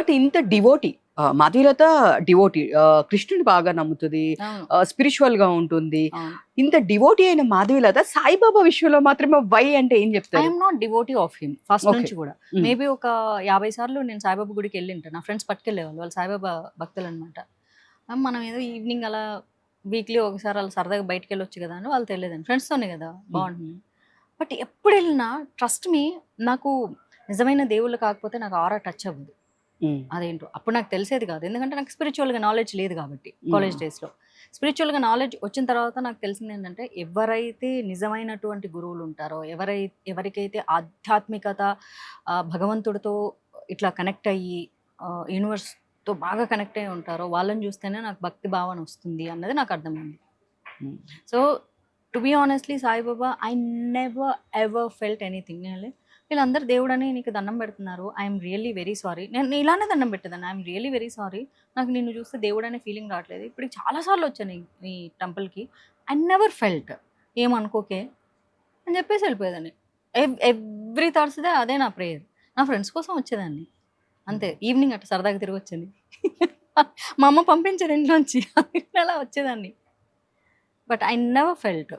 But ఇంత devotee Madhavilatha devotee కృష్ణుని బాగా నమ్ముతుంది, అవును. స్పిరిచువల్ గా ఉంటుంది. అవును. ఇంత డివోటీ అయిన మాధవీలత సాయిబాబా విషయంలో మాత్రమే వై అంటే ఏం చెప్తారు? I'm not devotee of him first Okay. నుంచి కూడా. Mm. మేబీ ఒక 50 సార్లు నేను సాయిబాబా గుడికి వెళ్ళింటాను. నా ఫ్రెండ్స్ పట్టుకెళ్ళేవాళ్ళు, వాళ్ళు సాయిబాబా భక్తులు అనమాట. మనం ఏదో ఈవినింగ్ అలా వీక్లీ ఒకసారి అలా సరదాగా బయటకు వెళ్ళొచ్చు కదా అని వాళ్ళు తెలియదండి, ఫ్రెండ్స్తోనే కదా బాగుంటుంది. బట్ ఎప్పుడు వెళ్ళినా ట్రస్ట్ మీ, నాకు నిజమైన దేవుళ్ళు కాకపోతే నాకు ఆరా టచ్ అవ్వదు. అదేంటో అప్పుడు నాకు తెలిసేది కాదు, ఎందుకంటే నాకు స్పిరిచువల్గా నాలెడ్జ్ లేదు కాబట్టి. కాలేజ్ డేస్లో స్పిరిచువల్గా నాలెడ్జ్ వచ్చిన తర్వాత నాకు తెలిసింది ఏంటంటే, ఎవరైతే నిజమైనటువంటి గురువులు ఉంటారో, ఎవరికైతే ఆధ్యాత్మికత భగవంతుడితో ఇట్లా కనెక్ట్ అయ్యి యూనివర్స్తో బాగా కనెక్ట్ అయ్యి ఉంటారో వాళ్ళని చూస్తేనే నాకు భక్తి భావన వస్తుంది అన్నది నాకు అర్థమైంది. So to be honestly Saibaba, I never ever felt anything. వీళ్ళందరూ దేవుడని నీకు దండం పెడుతున్నారు, ఐఎమ్ రియల్లీ వెరీ సారీ. నేను ఇలానే దండం పెట్టేదాన్ని, ఐఎమ్ రియల్లీ వెరీ సారీ, నాకు నిన్ను చూస్తే దేవుడు అనే ఫీలింగ్ రావట్లేదు. ఇప్పుడు చాలాసార్లు వచ్చాను ఈ టెంపుల్కి, ఐ నెవర్ ఫెల్ట్, ఏమనుకోకే అని చెప్పేసి వెళ్ళిపోయేదాన్ని. ఎవ్రీ థర్స్డే అదే నా ప్రేయర్. నా ఫ్రెండ్స్ కోసం వచ్చేదాన్ని అంతే, ఈవినింగ్ అట్లా సరదాగా తిరిగి వచ్చేది. మా అమ్మ పంపించేది ఇంట్లోంచి, అలా వచ్చేదాన్ని. But I never felt.